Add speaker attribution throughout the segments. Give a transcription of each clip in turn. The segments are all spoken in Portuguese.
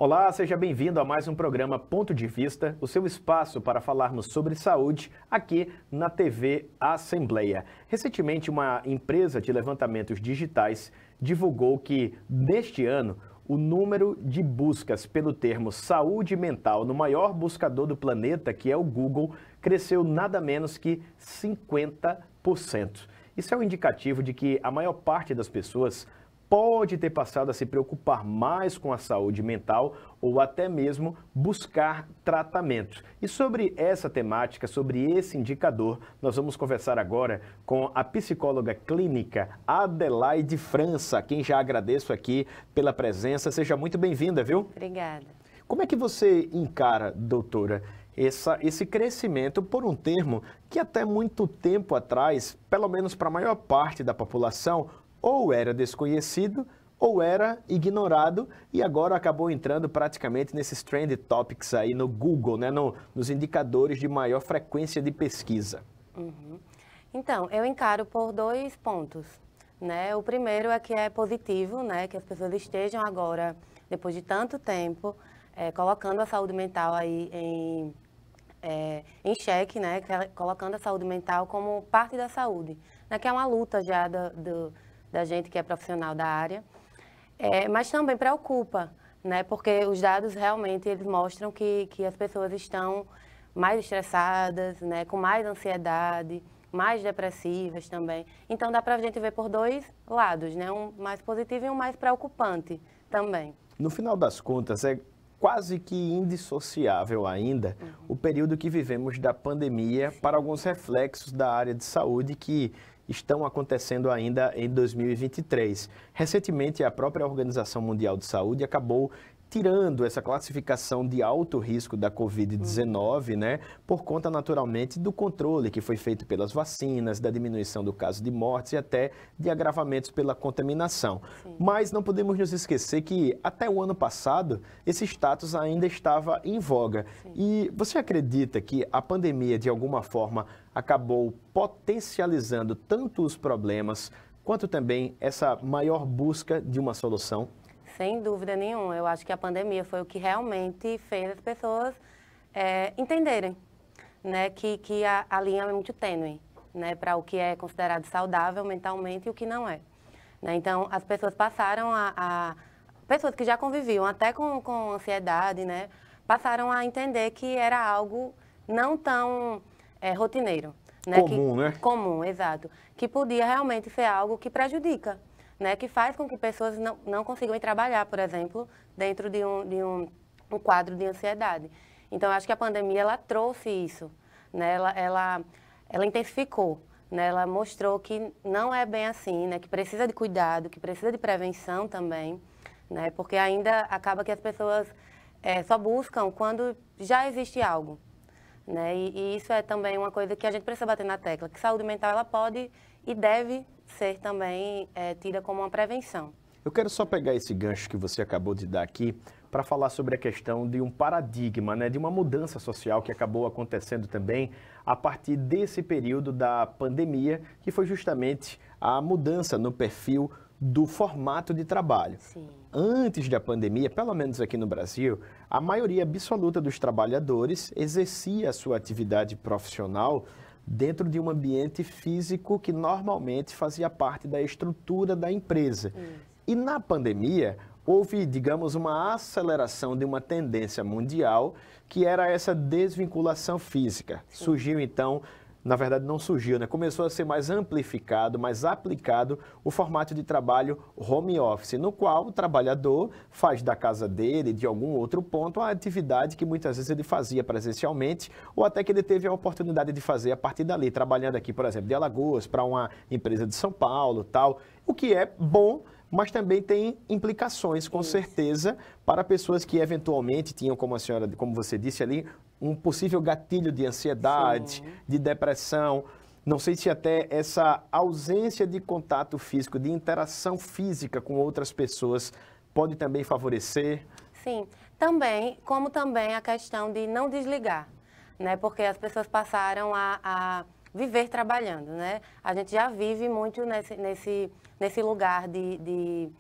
Speaker 1: Olá, seja bem-vindo a mais um programa Ponto de Vista, o seu espaço para falarmos sobre saúde aqui na TV Assembleia. Recentemente, uma empresa de levantamentos digitais divulgou que, neste ano, o número de buscas pelo termo saúde mental no maior buscador do planeta, que é o Google, cresceu nada menos que 50%. Isso é um indicativo de que a maior parte das pessoas pode ter passado a se preocupar mais com a saúde mental ou até mesmo buscar tratamento. E sobre essa temática, sobre esse indicador, nós vamos conversar agora com a psicóloga clínica Adelaide França, a quem já agradeço aqui pela presença. Seja muito bem-vinda, viu?
Speaker 2: Obrigada.
Speaker 1: Como é que você encara, doutora, esse crescimento por um termo que até muito tempo atrás, pelo menos para a maior parte da população, ou era desconhecido, ou era ignorado, e agora acabou entrando praticamente nesses trend topics aí no Google, né, nos indicadores de maior frequência de pesquisa?
Speaker 2: Então, eu encaro por dois pontos, né? O primeiro é que é positivo, né, que as pessoas estejam agora, depois de tanto tempo, colocando a saúde mental aí em xeque, né, colocando a saúde mental como parte da saúde, né, que é uma luta já da gente que é profissional da área, mas também preocupa, né, porque os dados realmente eles mostram que as pessoas estão mais estressadas, né, com mais ansiedade, mais depressivas também. Então dá para a gente ver por dois lados, né, um mais positivo e um mais preocupante também.
Speaker 1: No final das contas, é quase que indissociável ainda o período que vivemos da pandemia para alguns reflexos da área de saúde que estão acontecendo ainda em 2023. Recentemente, a própria Organização Mundial de Saúde acabou tirando essa classificação de alto risco da Covid-19, né, por conta naturalmente do controle que foi feito pelas vacinas, da diminuição do caso de mortes e até de agravamentos pela contaminação.
Speaker 2: Sim.
Speaker 1: Mas não podemos nos esquecer que até o ano passado esse status ainda estava em voga.
Speaker 2: Sim.
Speaker 1: E você acredita que a pandemia de alguma forma acabou potencializando tanto os problemas quanto também essa maior busca de uma solução?
Speaker 2: Sem dúvida nenhuma. Eu acho que a pandemia foi o que realmente fez as pessoas entenderem, né, que a linha é muito tênue, né, para o que é considerado saudável mentalmente e o que não é. Né? Então, as pessoas passaram pessoas que já conviviam até com ansiedade, né, passaram a entender que era algo não tão rotineiro. Né,
Speaker 1: comum, né?
Speaker 2: Comum, exato. Que podia realmente ser algo que prejudica. Né, que faz com que pessoas não consigam ir trabalhar, por exemplo, dentro de um quadro de ansiedade. Então, eu acho que a pandemia ela trouxe isso, né, ela intensificou, né, ela mostrou que não é bem assim, né, que precisa de cuidado, que precisa de prevenção também, né, porque ainda acaba que as pessoas só buscam quando já existe algo. Né, e isso é também uma coisa que a gente precisa bater na tecla, que saúde mental ela pode e deve ser também tida como uma prevenção.
Speaker 1: Eu quero só pegar esse gancho que você acabou de dar aqui para falar sobre a questão de um paradigma, né, de uma mudança social que acabou acontecendo também a partir desse período da pandemia, que foi justamente a mudança no perfil do formato de trabalho.
Speaker 2: Sim.
Speaker 1: Antes da pandemia, pelo menos aqui no Brasil, a maioria absoluta dos trabalhadores exercia a sua atividade profissional dentro de um ambiente físico que normalmente fazia parte da estrutura da empresa. E na pandemia, houve, digamos, uma aceleração de uma tendência mundial que era essa desvinculação física. Sim. Surgiu, então, na verdade não surgiu, né? Começou a ser mais amplificado, mais aplicado o formato de trabalho home office, no qual o trabalhador faz da casa dele, de algum outro ponto, a atividade que muitas vezes ele fazia presencialmente ou até que ele teve a oportunidade de fazer a partir dali, trabalhando aqui, por exemplo, de Alagoas para uma empresa de São Paulo, tal, o que é bom, mas também tem implicações, com certeza, para pessoas que eventualmente tinham, como a senhora, como você disse ali, um possível gatilho de ansiedade, sim, de depressão. Não sei se até essa ausência de contato físico, de interação física com outras pessoas pode também favorecer.
Speaker 2: Sim, também, como também a questão de não desligar, né? Porque as pessoas passaram a viver trabalhando, né? A gente já vive muito nesse lugar de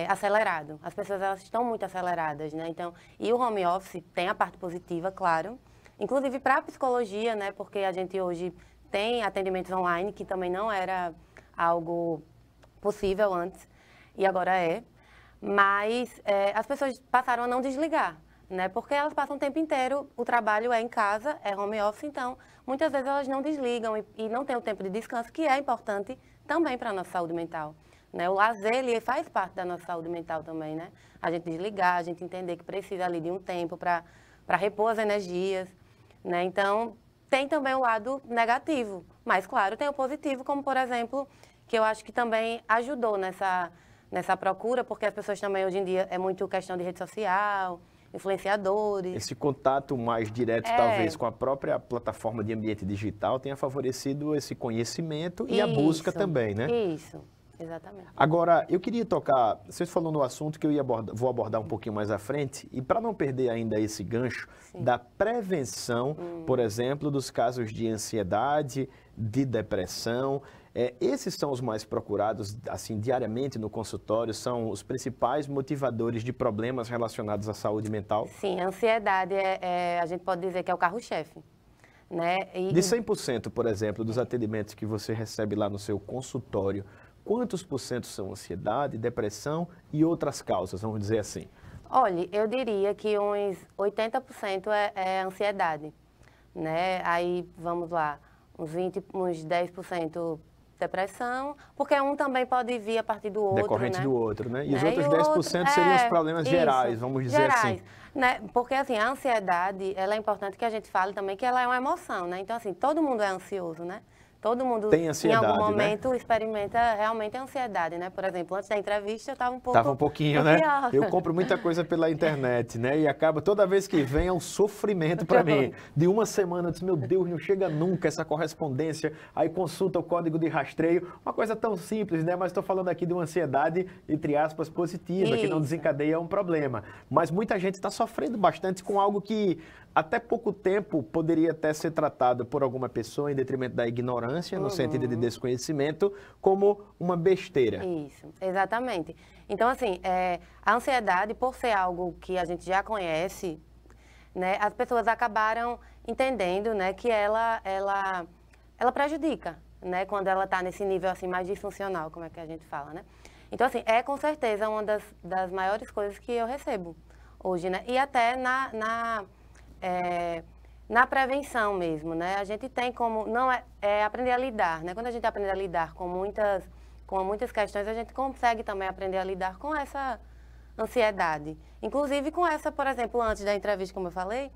Speaker 2: acelerado. As pessoas elas estão muito aceleradas, né? Então, e o home office tem a parte positiva, claro, inclusive para a psicologia, né? Porque a gente hoje tem atendimentos online, que também não era algo possível antes, e agora é. Mas as pessoas passaram a não desligar, né? Porque elas passam o tempo inteiro, o trabalho é em casa, é home office, então muitas vezes elas não desligam e não têm o tempo de descanso, que é importante também para a nossa saúde mental. Né? O lazer, ele faz parte da nossa saúde mental também, né? A gente desligar, a gente entender que precisa ali de um tempo para repor as energias, né? Então, tem também o lado negativo, mas, claro, tem o positivo, como, por exemplo, que eu acho que também ajudou nessa procura, porque as pessoas também, hoje em dia, é muito questão de rede social, influenciadores.
Speaker 1: Esse contato mais direto, talvez, com a própria plataforma de ambiente digital tenha favorecido esse conhecimento e a busca também, né?
Speaker 2: Isso. Exatamente.
Speaker 1: Agora, eu queria tocar, vocês falou no assunto que vou abordar um pouquinho mais à frente, e para não perder ainda esse gancho da prevenção, por exemplo, dos casos de ansiedade, de depressão, esses são os mais procurados, assim, diariamente no consultório, são os principais motivadores de problemas relacionados à saúde mental?
Speaker 2: Sim, a ansiedade a gente pode dizer que é o carro-chefe. Né?
Speaker 1: De 100%, por exemplo, dos atendimentos que você recebe lá no seu consultório, quantos por cento são ansiedade, depressão e outras causas, vamos dizer assim?
Speaker 2: Olha, eu diria que uns 80% é ansiedade, né? Aí, vamos lá, uns 10% depressão, porque um também pode vir a partir do outro,
Speaker 1: decorrente
Speaker 2: né?
Speaker 1: do outro, né? E os outros 10% seriam os problemas gerais, vamos dizer assim.
Speaker 2: Né? Porque, assim, a ansiedade, ela é importante que a gente fale também que ela é uma emoção, né? Então, assim, todo mundo é ansioso, né? Todo mundo,
Speaker 1: tem ansiedade,
Speaker 2: em algum momento,
Speaker 1: né?
Speaker 2: experimenta realmente a ansiedade, né? Por exemplo, antes da entrevista, eu estava um pouco...
Speaker 1: Tava um pouquinho, né? Eu compro muita coisa pela internet, né? E acaba, toda vez que vem, é um sofrimento para mim. De uma semana, eu disse, meu Deus, não chega nunca essa correspondência. Aí consulta o código de rastreio. Uma coisa tão simples, né? Mas estou falando aqui de uma ansiedade, entre aspas, positiva, que não desencadeia um problema. Mas muita gente está sofrendo bastante com algo que até pouco tempo poderia até ser tratado por alguma pessoa em detrimento da ignorância, no sentido de desconhecimento, como uma besteira.
Speaker 2: Isso, exatamente. Então, assim, a ansiedade, por ser algo que a gente já conhece, né, as pessoas acabaram entendendo, né, que ela prejudica, né, quando ela está nesse nível assim, mais disfuncional, como é que a gente fala, né? Então, assim, é com certeza uma das maiores coisas que eu recebo hoje, né? E até na prevenção mesmo, né? A gente tem como, não aprender a lidar, né? Quando a gente aprende a lidar com muitas questões, a gente consegue também aprender a lidar com essa ansiedade. Inclusive com essa, por exemplo, antes da entrevista, como eu falei,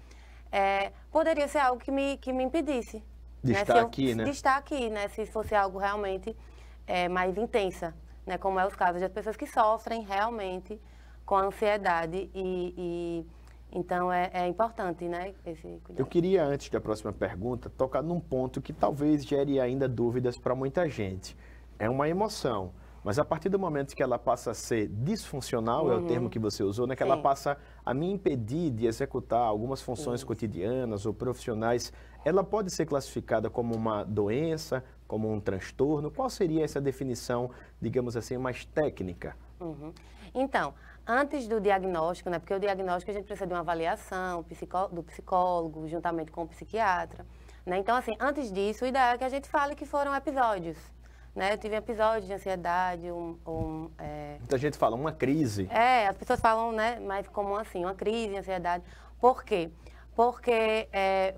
Speaker 2: poderia ser algo que me impedisse.
Speaker 1: De estar aqui, né?
Speaker 2: De estar aqui, né? Se fosse algo realmente mais intensa, né? Como é os casos das pessoas que sofrem realmente com a ansiedade então, é importante, né, esse cuidado.
Speaker 1: Eu queria, antes da próxima pergunta, tocar num ponto que talvez gere ainda dúvidas para muita gente. É uma emoção, mas a partir do momento que ela passa a ser disfuncional, é o termo que você usou, né, que ela passa a me impedir de executar algumas funções cotidianas ou profissionais, ela pode ser classificada como uma doença, como um transtorno? Qual seria essa definição, digamos assim, mais técnica?
Speaker 2: Então, antes do diagnóstico, né, porque o diagnóstico a gente precisa de uma avaliação do psicólogo, juntamente com o psiquiatra, né? Então, assim, antes disso, o ideal é que a gente fale que foram episódios, né? Eu tive um episódio de ansiedade,
Speaker 1: Muita gente fala uma crise.
Speaker 2: As pessoas falam, né, mais comum assim, uma crise, ansiedade. Por quê? Porque,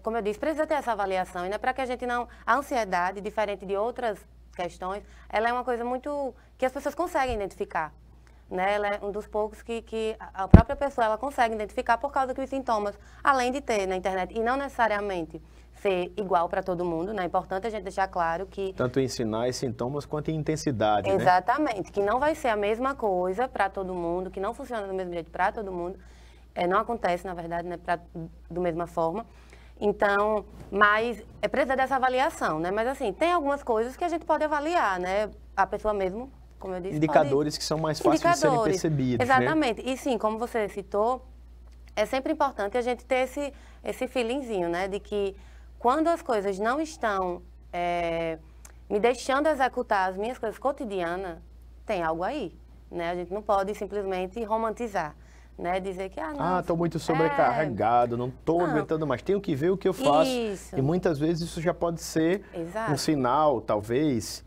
Speaker 2: como eu disse, precisa ter essa avaliação, e não é para que a gente não... A ansiedade, diferente de outras questões, ela é uma coisa muito... que as pessoas conseguem identificar. Né? Ela é um dos poucos que a própria pessoa ela consegue identificar por causa que os sintomas, além de ter na internet, e não necessariamente ser igual para todo mundo, né? É importante a gente deixar claro que...
Speaker 1: Tanto em sinais, sintomas, quanto em intensidade,
Speaker 2: Exatamente, né? Que não vai ser a mesma coisa para todo mundo, que não funciona do mesmo jeito para todo mundo. Não acontece, na verdade, né? Da mesma forma. Então, mas precisa dessa avaliação, né? Mas assim, tem algumas coisas que a gente pode avaliar, né? A pessoa mesmo... Como eu disse,
Speaker 1: indicadores que são mais fáceis de serem percebidos.
Speaker 2: Exatamente.
Speaker 1: Né?
Speaker 2: E sim, como você citou, é sempre importante a gente ter esse feelingzinho, né? De que quando as coisas não estão me deixando executar as minhas coisas cotidianas, tem algo aí. né? A gente não pode simplesmente romantizar, né? Dizer que, não...
Speaker 1: estou muito sobrecarregado, não estou aguentando mais, tenho que ver o que eu faço.
Speaker 2: Isso.
Speaker 1: E muitas vezes isso já pode ser um sinal, talvez,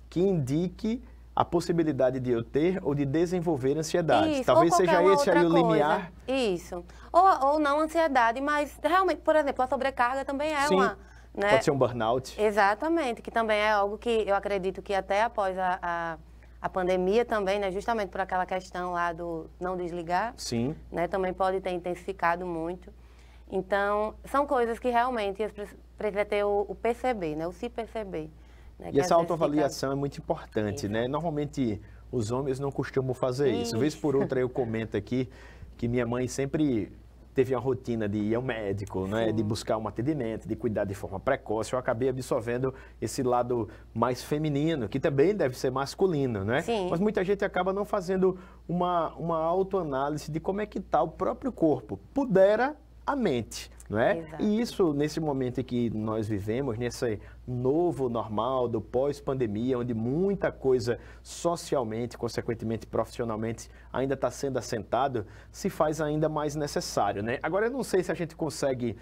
Speaker 1: que indique a possibilidade de eu ter ou de desenvolver ansiedade.
Speaker 2: Isso,
Speaker 1: talvez seja esse aí o limiar.
Speaker 2: Isso. Ou não ansiedade, mas realmente, por exemplo, a sobrecarga também é uma... Né?
Speaker 1: Pode ser um burnout.
Speaker 2: Exatamente, que também é algo que eu acredito que até após a pandemia também, né, justamente por aquela questão lá do não desligar,
Speaker 1: Sim.
Speaker 2: Né, também pode ter intensificado muito. Então, são coisas que realmente precisa ter o perceber, né, o se perceber. Né,
Speaker 1: e essa autoavaliação é muito importante, né? Normalmente os homens não costumam fazer isso. Vez por outra eu comento aqui que minha mãe sempre teve uma rotina de ir ao médico, né, de buscar um atendimento, de cuidar de forma precoce. Eu acabei absorvendo esse lado mais feminino, que também deve ser masculino, né?
Speaker 2: Sim.
Speaker 1: Mas muita gente acaba não fazendo uma autoanálise de como é que está o próprio corpo. Pudera a mente, não é?
Speaker 2: Exato.
Speaker 1: E isso, nesse momento em que nós vivemos, nesse novo normal do pós-pandemia, onde muita coisa socialmente, consequentemente profissionalmente, ainda está sendo assentado, se faz ainda mais necessário, né? Agora, eu não sei se a gente consegue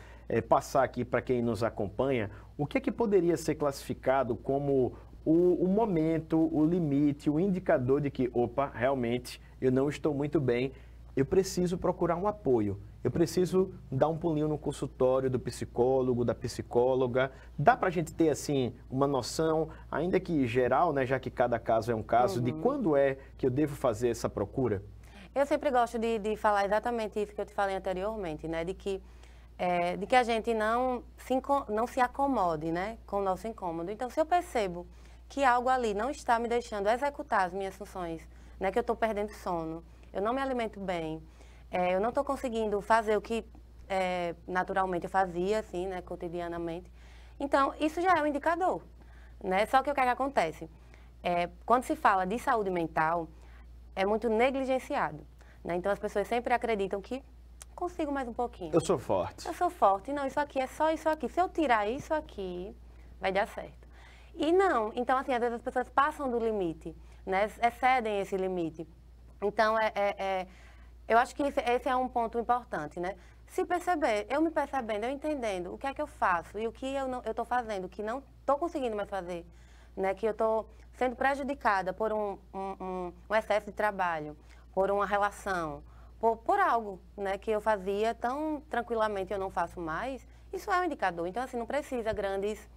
Speaker 1: passar aqui para quem nos acompanha, o que é que poderia ser classificado como o momento, o limite, o indicador de que, opa, realmente eu não estou muito bem, eu preciso procurar um apoio. Eu preciso dar um pulinho no consultório do psicólogo, da psicóloga. Dá para a gente ter, assim, uma noção, ainda que geral, né, já que cada caso é um caso, de quando é que eu devo fazer essa procura?
Speaker 2: Eu sempre gosto de falar exatamente isso que eu te falei anteriormente, né? De que a gente não se acomode, né, com o nosso incômodo. Então, se eu percebo que algo ali não está me deixando executar as minhas funções, né, que eu estou perdendo sono, eu não me alimento bem, eu não estou conseguindo fazer o que naturalmente eu fazia, assim, né, cotidianamente. Então, isso já é um indicador, né? Só que o que é que acontece? Quando se fala de saúde mental, é muito negligenciado, né? Então, as pessoas sempre acreditam que consigo mais um pouquinho.
Speaker 1: Eu sou forte.
Speaker 2: Eu sou forte. Não, isso aqui é só isso aqui. Se eu tirar isso aqui, vai dar certo. E não. Então, assim, às vezes as pessoas passam do limite, né? Excedem esse limite. Então, eu acho que esse é um ponto importante, né? Se perceber, eu me percebendo, eu entendendo o que é que eu faço e o que eu estou fazendo, que não estou conseguindo mais fazer, né? Que eu estou sendo prejudicada por um excesso de trabalho, por uma relação, por algo, né? Que eu fazia tão tranquilamente e eu não faço mais, isso é um indicador. Então, assim, não precisa grandes...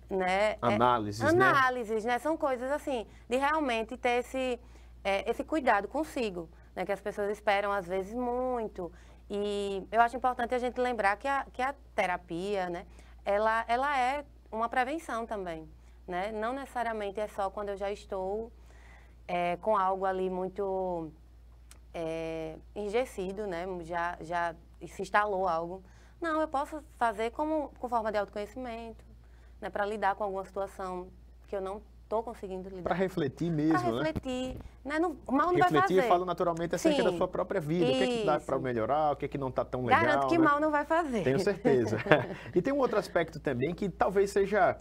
Speaker 2: Né? Análises, né? São coisas, assim, de realmente ter esse cuidado consigo, né, que as pessoas esperam, às vezes, muito. E eu acho importante a gente lembrar que a terapia, né, ela é uma prevenção também, né? Não necessariamente é só quando eu já estou com algo ali muito enrijecido, né? Já se instalou algo. Não, eu posso fazer com forma de autoconhecimento, né, para lidar com alguma situação que eu não estou conseguindo lidar.
Speaker 1: Para refletir mesmo,
Speaker 2: né? Para refletir. Né? Mal não
Speaker 1: refletir,
Speaker 2: vai fazer.
Speaker 1: Eu falo naturalmente acerca da sua própria vida.
Speaker 2: Isso.
Speaker 1: O que é que dá para melhorar, o que é que não está tão legal.
Speaker 2: Garanto que
Speaker 1: né?
Speaker 2: mal não vai fazer.
Speaker 1: Tenho certeza. E tem um outro aspecto também que talvez seja,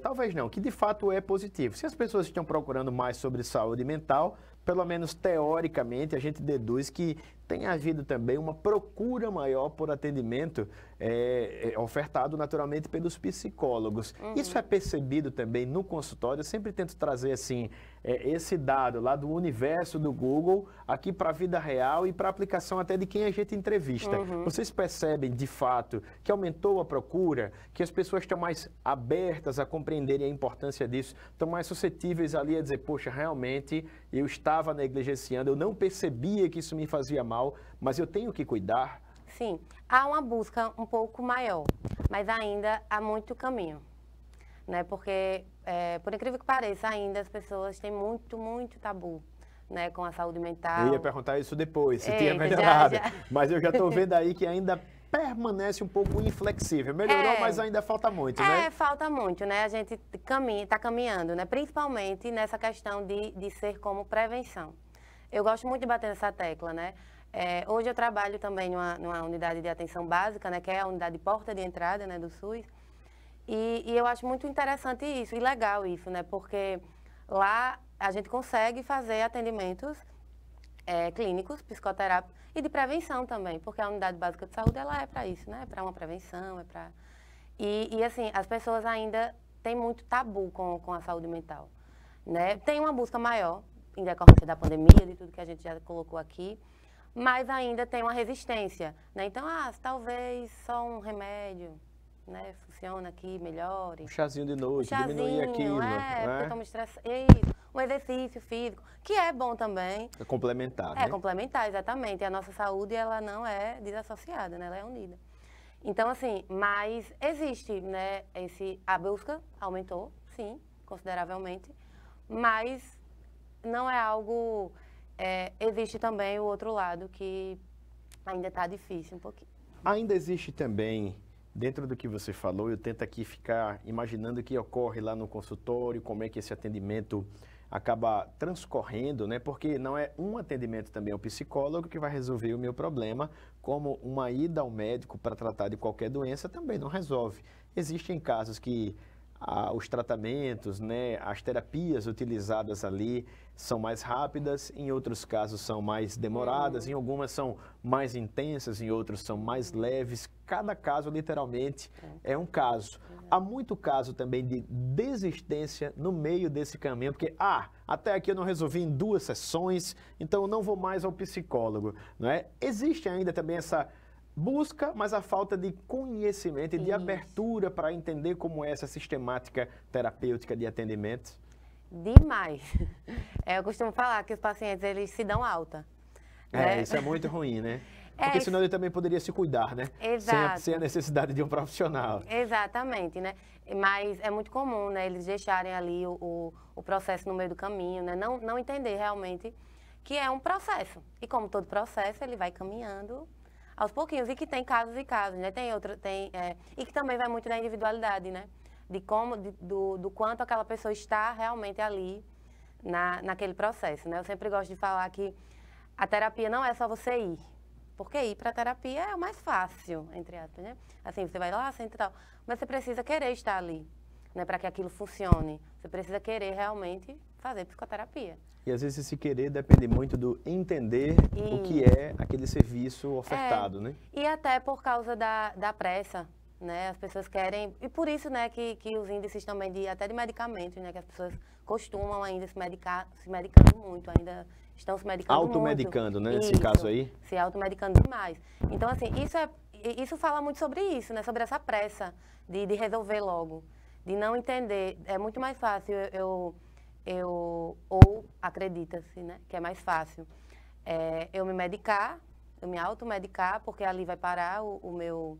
Speaker 1: talvez não, que de fato é positivo. Se as pessoas estão procurando mais sobre saúde mental, pelo menos teoricamente, a gente deduz que tem havido também uma procura maior por atendimento ofertado naturalmente pelos psicólogos. Isso é percebido também no consultório. Eu sempre tento trazer assim esse dado lá do universo do Google aqui para a vida real e para a aplicação até de quem a gente entrevista. Vocês percebem de fato que aumentou a procura, que as pessoas estão mais abertas a compreenderem a importância disso, estão mais suscetíveis ali a dizer, poxa, realmente eu estava negligenciando, eu não percebia que isso me fazia mal, mas eu tenho que cuidar?
Speaker 2: Sim, há uma busca um pouco maior, mas ainda há muito caminho, né? Porque, por incrível que pareça, ainda as pessoas têm muito, muito tabu, né, com a saúde mental.
Speaker 1: Eu ia perguntar isso depois, se tinha melhorado,
Speaker 2: já.
Speaker 1: Mas eu já estou vendo aí que ainda permanece um pouco inflexível. Melhorou, mas ainda falta muito, né?
Speaker 2: Falta muito, né? A gente está caminhando, né? Principalmente nessa questão de ser como prevenção. Eu gosto muito de bater nessa tecla, né? Hoje eu trabalho também numa unidade de atenção básica, né? Que é a unidade de porta de entrada, né, do SUS. E eu acho muito interessante isso, e legal isso, né? Porque lá a gente consegue fazer atendimentos clínicos, psicoterápicos e de prevenção também, porque a unidade básica de saúde ela é para isso, né? É para uma prevenção, é para... E assim, as pessoas ainda têm muito tabu com a saúde mental, né? Tem uma busca maior, em decorrência da pandemia, de tudo que a gente já colocou aqui, mas ainda tem uma resistência, né? Então, talvez só um remédio, né? Funciona aqui, melhore.
Speaker 1: Um chazinho de noite, diminuir aquilo,
Speaker 2: porque eu tô me estressando. Isso, um exercício físico, que é bom também.
Speaker 1: É complementar, né?
Speaker 2: É complementar, exatamente. E a nossa saúde, ela não é desassociada, né? Ela é unida. Então, assim, mas existe, né? A busca aumentou, sim, consideravelmente, mas não é algo... existe também o outro lado que ainda está difícil um pouquinho.
Speaker 1: Ainda existe também, dentro do que você falou, eu tento aqui ficar imaginando o que ocorre lá no consultório, como é que esse atendimento acaba transcorrendo, né? Porque não é um atendimento também ao psicólogo que vai resolver o meu problema, como uma ida ao médico para tratar de qualquer doença também não resolve. Existem casos que os tratamentos, né, as terapias utilizadas ali são mais rápidas, em outros casos são mais demoradas, em algumas são mais intensas, em outros são mais leves. Cada caso, literalmente, é um caso. Há muito caso também de desistência no meio desse caminho, porque, até aqui eu não resolvi em 2 sessões, então eu não vou mais ao psicólogo, não é? Existe ainda também essa busca, mas a falta de conhecimento e de abertura para entender como é essa sistemática terapêutica de atendimento.
Speaker 2: Demais. Eu costumo falar que os pacientes, eles se dão alta. Né?
Speaker 1: Isso é muito ruim, né? Porque senão ele também poderia se cuidar, né?
Speaker 2: Exato.
Speaker 1: Sem a necessidade de um profissional.
Speaker 2: Exatamente, né? Mas é muito comum, né? Eles deixarem ali o processo no meio do caminho, né? Não entender realmente que é um processo. E como todo processo, ele vai caminhando aos pouquinhos, e que tem casos e casos, né? E que também vai muito da individualidade, né? Do quanto aquela pessoa está realmente ali naquele processo, né? Eu sempre gosto de falar que a terapia não é só você ir, porque ir para a terapia é o mais fácil, entre aspas, né? Assim, você vai lá, senta e tal, mas você precisa querer estar ali, né? Para que aquilo funcione. Você precisa querer realmente fazer psicoterapia.
Speaker 1: E às vezes esse querer depende muito do entender o que é aquele serviço ofertado, né?
Speaker 2: E até por causa da pressa, né? As pessoas querem... E por isso, né, que os índices também até de medicamentos, né? Que as pessoas costumam ainda se medicando muito, ainda estão se medicando muito.
Speaker 1: Automedicando, né? Nesse caso aí.
Speaker 2: Se automedicando demais. Então, assim, isso fala muito sobre isso, né? Sobre essa pressa de resolver logo, de não entender. É muito mais fácil ou acredita-se, né, que é mais fácil eu me medicar, eu me automedicar, porque ali vai parar o meu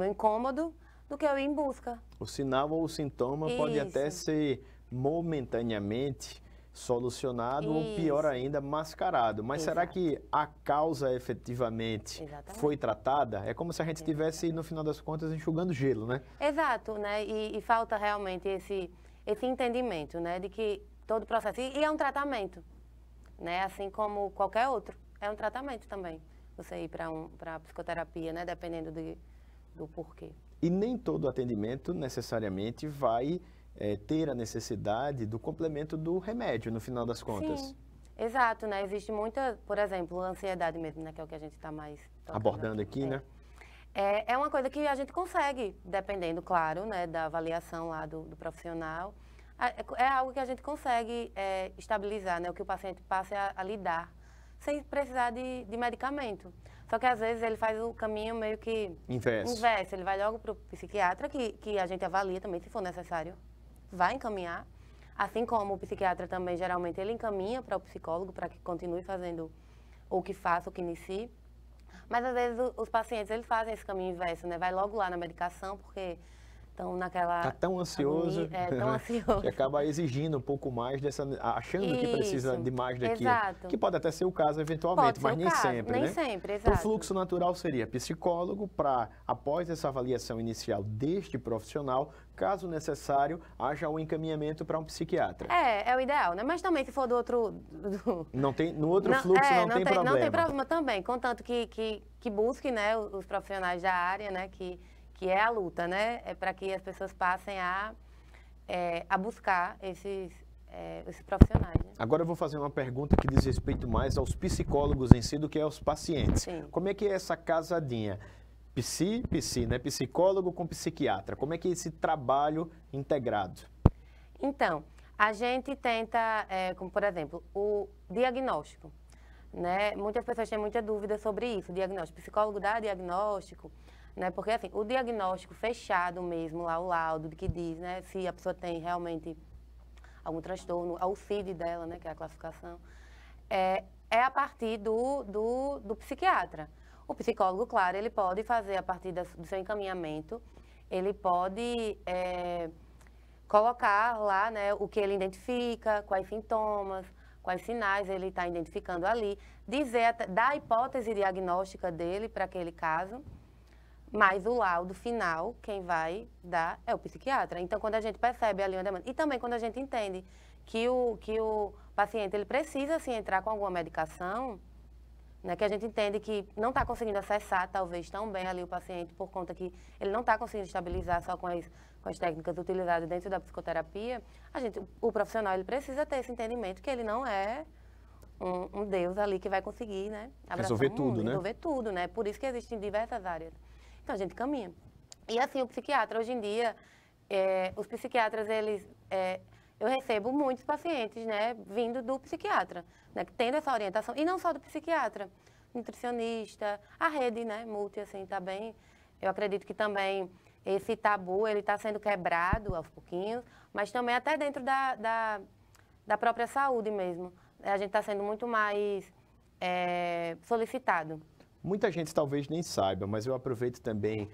Speaker 2: incômodo, do que eu ir em busca.
Speaker 1: O sinal ou o sintoma pode até ser momentaneamente solucionado ou, pior ainda, mascarado. Mas será que a causa efetivamente foi tratada? É como se a gente estivesse, no final das contas, enxugando gelo, né?
Speaker 2: Exato, né? E falta realmente esse entendimento, né, de que todo o processo. E é um tratamento, né? Assim como qualquer outro. É um tratamento também, você ir para a psicoterapia, né? Dependendo do porquê.
Speaker 1: E nem todo atendimento necessariamente vai ter a necessidade do complemento do remédio, no final das contas.
Speaker 2: Sim, exato, né? Existe muita, por exemplo, ansiedade mesmo, né? Que é o que a gente está mais
Speaker 1: abordando aqui, né?
Speaker 2: É uma coisa que a gente consegue, dependendo, claro, né? Da avaliação lá do profissional. É algo que a gente consegue estabilizar, né? O que o paciente passe a lidar, sem precisar de medicamento. Só que, às vezes, ele faz o caminho meio que inverso. Ele vai logo para o psiquiatra, que a gente avalia também, se for necessário, vai encaminhar. Assim como o psiquiatra também, geralmente, ele encaminha para o psicólogo para que continue fazendo ou que faça, ou que inicie. Mas, às vezes, os pacientes, eles fazem esse caminho inverso, né? Vai logo lá na medicação, porque... Estão naquela...
Speaker 1: Está tão ansioso,
Speaker 2: tão ansioso.
Speaker 1: Que acaba exigindo um pouco mais achando que precisa de mais daquilo.
Speaker 2: Exato.
Speaker 1: Que pode até ser o caso eventualmente, mas nem sempre, né?
Speaker 2: Nem sempre, exato.
Speaker 1: O fluxo natural seria psicólogo para, após essa avaliação inicial deste profissional, caso necessário, haja um encaminhamento para um psiquiatra.
Speaker 2: É o ideal, né? Mas também se for do outro...
Speaker 1: No outro fluxo não tem problema.
Speaker 2: Não tem problema também, contanto que busque, né, os profissionais da área, né, que é a luta, né? É para que as pessoas passem a buscar esses profissionais. Né?
Speaker 1: Agora eu vou fazer uma pergunta que diz respeito mais aos psicólogos em si do que aos pacientes.
Speaker 2: Sim.
Speaker 1: Como é que é essa casadinha? Né? Psicólogo com psiquiatra. Como é que é esse trabalho integrado?
Speaker 2: Então, a gente tenta, como por exemplo, o diagnóstico. Né? Muitas pessoas têm muita dúvida sobre isso, o diagnóstico. O psicólogo dá diagnóstico, né? Porque assim, o diagnóstico fechado mesmo, lá o laudo que diz, né? Se a pessoa tem realmente algum transtorno, o CID dela, né? Que é a classificação, é a partir do psiquiatra. O psicólogo, claro, ele pode fazer a partir do seu encaminhamento, ele pode colocar lá, né, o que ele identifica, quais sintomas, quais sinais ele está identificando ali, dar a hipótese diagnóstica dele para aquele caso, mas o laudo final, quem vai dar é o psiquiatra. Então, quando a gente percebe ali uma demanda, e também quando a gente entende que o paciente ele precisa, assim, entrar com alguma medicação, né, que a gente entende que não está conseguindo acessar, talvez, tão bem ali o paciente, por conta que ele não está conseguindo estabilizar só com as técnicas utilizadas dentro da psicoterapia, o profissional ele precisa ter esse entendimento que ele não é um Deus ali que vai conseguir, né,
Speaker 1: resolver tudo, né?
Speaker 2: Resolver tudo, né? Por isso que existem diversas áreas. Então, a gente caminha. E assim, o psiquiatra, hoje em dia, os psiquiatras, eu recebo muitos pacientes, né, vindo do psiquiatra, né, tendo essa orientação, e não só do psiquiatra, nutricionista, a rede, né, multi, assim, tá bem, eu acredito que também esse tabu, ele está sendo quebrado aos pouquinhos, mas também até dentro da própria saúde mesmo, a gente está sendo muito mais solicitado.
Speaker 1: Muita gente talvez nem saiba, mas eu aproveito também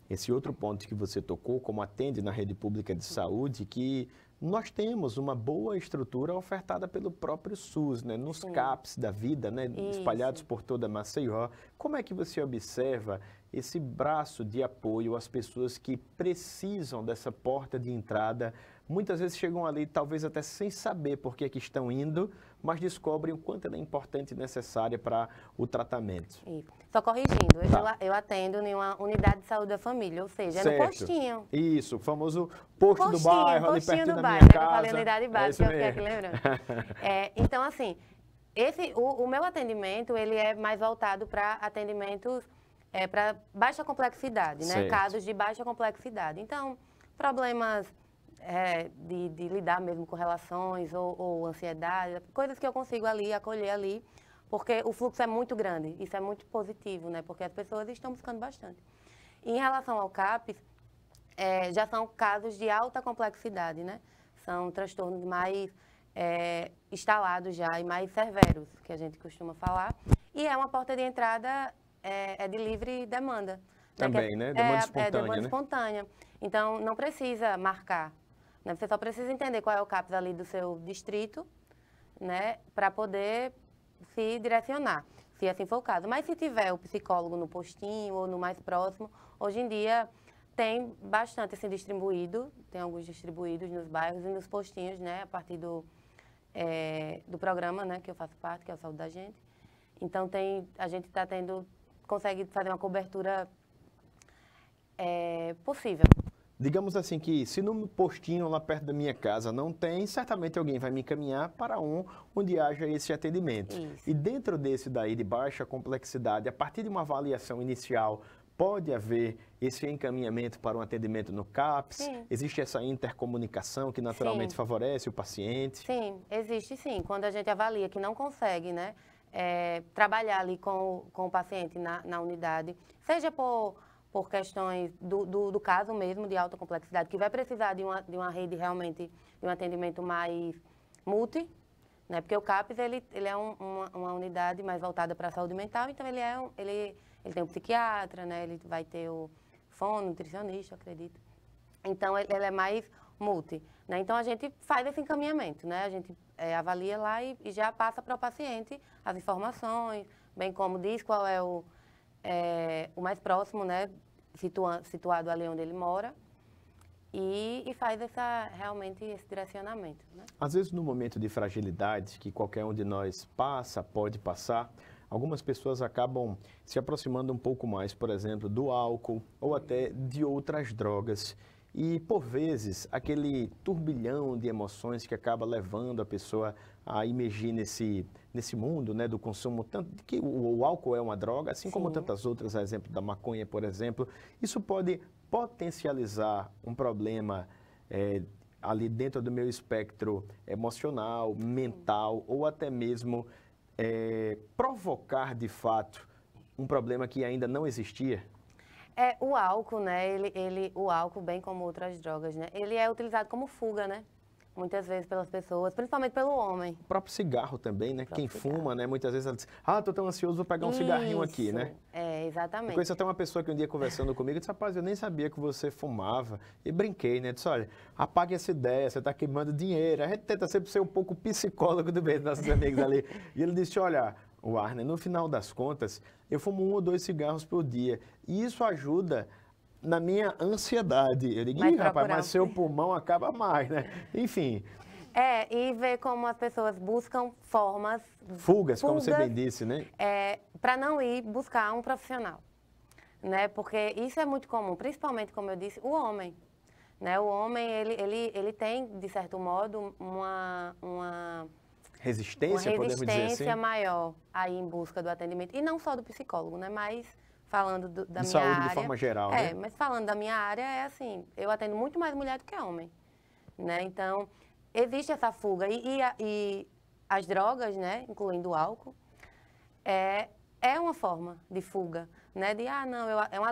Speaker 1: esse outro ponto que você tocou, como atende na rede pública de saúde, que nós temos uma boa estrutura ofertada pelo próprio SUS, né? Nos
Speaker 2: Sim.
Speaker 1: CAPs da vida, né? Espalhados por toda Maceió. Como é que você observa esse braço de apoio às pessoas que precisam dessa porta de entrada? Muitas vezes chegam ali, talvez até sem saber por que é que estão indo, mas descobrem o quanto ela é importante e necessária para o tratamento.
Speaker 2: Isso. Só corrigindo,
Speaker 1: Tá.
Speaker 2: eu atendo em uma unidade de saúde da família, ou seja,
Speaker 1: Certo.
Speaker 2: é no postinho.
Speaker 1: Isso, o famoso posto do bairro, ali
Speaker 2: Postinho
Speaker 1: pertinho
Speaker 2: do
Speaker 1: da
Speaker 2: bairro,
Speaker 1: minha
Speaker 2: né? Eu falei
Speaker 1: casa.
Speaker 2: unidade
Speaker 1: É
Speaker 2: básica,
Speaker 1: isso
Speaker 2: eu fiquei aqui
Speaker 1: mesmo.
Speaker 2: lembrando. Então, assim, o meu atendimento, ele é mais voltado para atendimentos para baixa complexidade, né?
Speaker 1: Certo.
Speaker 2: Casos de baixa complexidade. Então, problemas de lidar mesmo com relações ou ansiedade, coisas que eu consigo ali, acolher ali, porque o fluxo é muito grande. Isso é muito positivo, né? Porque as pessoas estão buscando bastante. Em relação ao CAPS, já são casos de alta complexidade, né? São transtornos mais instalados já e mais severos, que a gente costuma falar. E é uma porta de entrada de livre demanda.
Speaker 1: Também, né? Demanda espontânea,
Speaker 2: demanda
Speaker 1: né?
Speaker 2: espontânea. Então, não precisa marcar. Né? Você só precisa entender qual é o CAPS ali do seu distrito, né? Para poder se direcionar, se assim for o caso. Mas se tiver o psicólogo no postinho ou no mais próximo, hoje em dia tem bastante assim distribuído, tem alguns distribuídos nos bairros e nos postinhos, né? A partir do programa, né? Que eu faço parte, que é o Saúde da Gente. Então a gente está consegue fazer uma cobertura possível.
Speaker 1: Digamos assim que se no postinho lá perto da minha casa não tem, certamente alguém vai me encaminhar para onde haja esse atendimento.
Speaker 2: Isso.
Speaker 1: E dentro desse daí de baixa complexidade, a partir de uma avaliação inicial, pode haver esse encaminhamento para um atendimento no CAPS?
Speaker 2: Sim.
Speaker 1: Existe essa intercomunicação que naturalmente
Speaker 2: Sim.
Speaker 1: favorece o paciente?
Speaker 2: Sim, existe sim. Quando a gente avalia que não consegue, né, trabalhar ali com o paciente na unidade, seja por questões do caso mesmo, de alta complexidade, que vai precisar de uma rede realmente, de um atendimento mais multi, né? Porque o CAPS, ele é uma unidade mais voltada para a saúde mental, então ele tem um psiquiatra, né? Ele vai ter o fono, nutricionista, acredito. Então, ele é mais multi, né? Então, a gente faz esse encaminhamento, né? A gente avalia lá e já passa para o paciente as informações, bem como diz qual é o mais próximo, né? Situado ali onde ele mora, e faz realmente esse direcionamento. Né?
Speaker 1: Às vezes, no momento de fragilidade, que qualquer um de nós pode passar, algumas pessoas acabam se aproximando um pouco mais, por exemplo, do álcool ou até de outras drogas. E, por vezes, aquele turbilhão de emoções que acaba levando a pessoa a imergir nesse mundo, né, do consumo, tanto que o álcool é uma droga, assim como tantas outras, a exemplo da maconha, por exemplo, isso pode potencializar um problema ali dentro do meu espectro emocional, mental, ou até mesmo provocar, de fato, um problema que ainda não existia?
Speaker 2: O álcool, né? O álcool, bem como outras drogas, né? Ele é utilizado como fuga, né? Muitas vezes pelas pessoas, principalmente pelo homem.
Speaker 1: O próprio cigarro também, né? Quem
Speaker 2: Cigarro.
Speaker 1: fuma, né? Muitas vezes ela diz, tô tão ansioso, vou pegar um cigarrinho aqui, né? Eu
Speaker 2: Exatamente.
Speaker 1: conheço até uma pessoa que um dia conversando comigo disse, rapaz, eu nem sabia que você fumava. E brinquei, né? Disse, olha, apague essa ideia, você está queimando dinheiro. A gente tenta sempre ser um pouco psicólogo do meio dos nossos amigos ali. E ele disse, olha, Warner, no final das contas, eu fumo 1 ou 2 cigarros por dia. E isso ajuda na minha ansiedade. Eu digo, rapaz, mas seu pulmão acaba mais, né? Enfim.
Speaker 2: E ver como as pessoas buscam formas...
Speaker 1: Fugas, como você bem disse, né?
Speaker 2: Para não ir buscar um profissional, né? Porque isso é muito comum, principalmente, como eu disse, o homem. Né? O homem, ele tem, de certo modo, uma
Speaker 1: resistência, podemos dizer assim?
Speaker 2: maior aí em busca do atendimento. E não só do psicólogo, né? Mas falando da minha
Speaker 1: saúde
Speaker 2: área...
Speaker 1: de forma geral, né?
Speaker 2: Mas falando da minha área, é assim, eu atendo muito mais mulher do que homem, né? Então, existe essa fuga. E as drogas, né? Incluindo o álcool, é uma forma de fuga, né? É um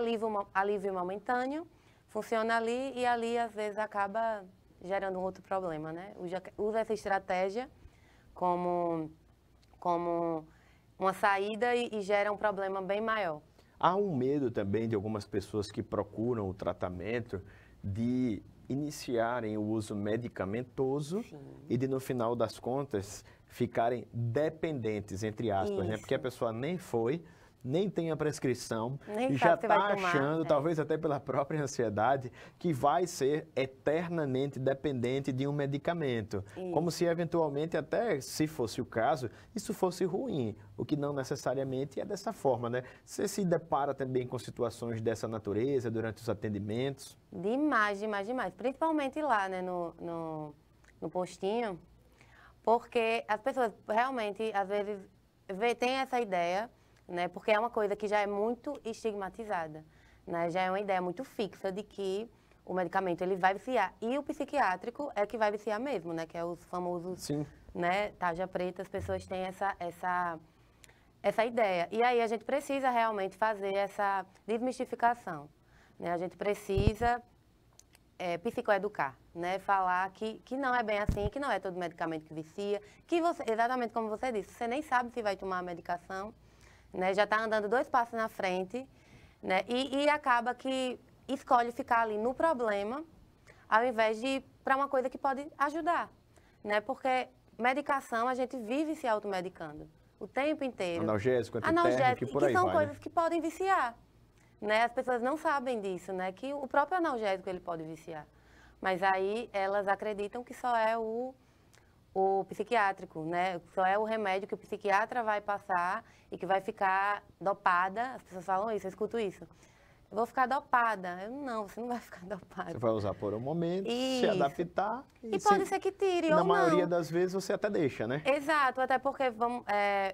Speaker 2: alívio momentâneo, funciona ali e ali, às vezes, acaba gerando um outro problema, né? Usa essa estratégia como uma saída e gera um problema bem maior.
Speaker 1: Há um medo também de algumas pessoas que procuram o tratamento de iniciarem o uso medicamentoso e de, no final das contas, ficarem dependentes, entre aspas, né? Porque a pessoa nem foi, nem tem a prescrição e já está achando, talvez até pela própria ansiedade, que vai ser eternamente dependente de um medicamento. Como se eventualmente, até se fosse o caso, isso fosse ruim, o que não necessariamente é dessa forma, né? Você se depara também com situações dessa natureza durante os atendimentos?
Speaker 2: Demais, demais, demais. Principalmente lá, né, no postinho, porque as pessoas realmente, às vezes, têm essa ideia, né? Porque é uma coisa que já é muito estigmatizada, né? Já é uma ideia muito fixa de que o medicamento ele vai viciar. E o psiquiátrico é que vai viciar mesmo, né? Que é os famosos, né? Tarja preta, as pessoas têm essa ideia. E aí a gente precisa realmente fazer essa desmistificação, né? A gente precisa psicoeducar, né? Falar que não é bem assim, que não é todo medicamento que vicia, que você, exatamente como você disse, você nem sabe se vai tomar a medicação, né? Já está andando 2 passos na frente, né? E acaba que escolhe ficar ali no problema, ao invés de ir para uma coisa que pode ajudar, né? Porque medicação, a gente vive se automedicando o tempo inteiro.
Speaker 1: Analgésico, antitérmico e por aí vai,
Speaker 2: que são coisas que podem viciar, né? As pessoas não sabem disso, né? Que o próprio analgésico ele pode viciar. Mas aí elas acreditam que só é o psiquiátrico, né? Só é o remédio que o psiquiatra vai passar e que vai ficar dopada. As pessoas falam isso, eu escuto isso. Eu vou ficar dopada. Não, você não vai ficar dopada.
Speaker 1: Você vai usar por um momento, se adaptar.
Speaker 2: E pode ser que tire ou não.
Speaker 1: Na maioria das vezes você até deixa, né?
Speaker 2: Exato, até porque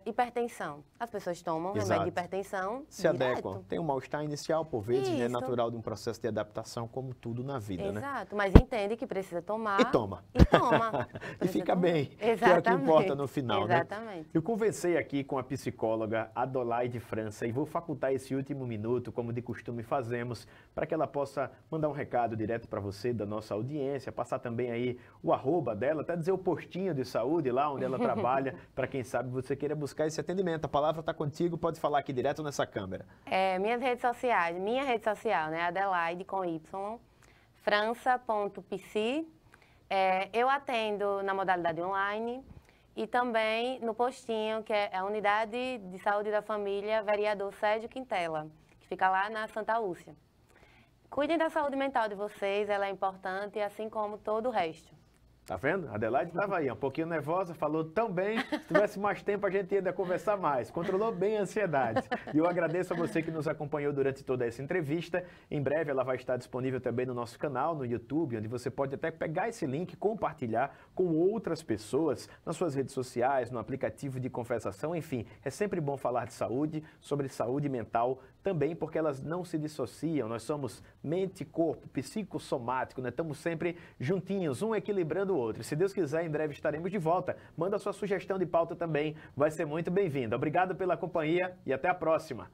Speaker 2: hipertensão. As pessoas tomam remédio de hipertensão
Speaker 1: se adequam. Tem um mal-estar inicial, por vezes, né? Natural de um processo de adaptação, como tudo na vida, né?
Speaker 2: Exato, mas entende que precisa tomar.
Speaker 1: E toma.
Speaker 2: E toma.
Speaker 1: E fica bem,
Speaker 2: Exatamente.
Speaker 1: que é o que importa no final, né?
Speaker 2: Exatamente.
Speaker 1: Eu conversei aqui com a psicóloga Adolaide França e vou facultar esse último minuto, como de costume fazemos, para que ela possa mandar um recado direto para você, da nossa audiência, passar também aí o arroba dela, até dizer o postinho de saúde lá onde ela trabalha, para quem sabe você queira buscar esse atendimento. A palavra está contigo, pode falar aqui direto nessa câmera.
Speaker 2: Minhas redes sociais, minha rede social, né, Adelaide com Y, frança.psi. Eu atendo na modalidade online e também no postinho, que é a Unidade de Saúde da Família Vereador Sérgio Quintela, que fica lá na Santa Lúcia. Cuidem da saúde mental de vocês, ela é importante, assim como todo o resto.
Speaker 1: Tá vendo? A Adelaide estava aí, um pouquinho nervosa, falou tão bem. Se tivesse mais tempo, a gente ia conversar mais. Controlou bem a ansiedade. E eu agradeço a você que nos acompanhou durante toda essa entrevista. Em breve ela vai estar disponível também no nosso canal, no YouTube, onde você pode até pegar esse link, compartilhar com outras pessoas nas suas redes sociais, no aplicativo de conversação. Enfim, é sempre bom falar de saúde, sobre saúde mental também, porque elas não se dissociam. Nós somos mente, corpo, psicossomático, né? Estamos sempre juntinhos, um equilibrando o outro. Se Deus quiser, em breve estaremos de volta. Manda sua sugestão de pauta também, vai ser muito bem-vindo. Obrigado pela companhia e até a próxima.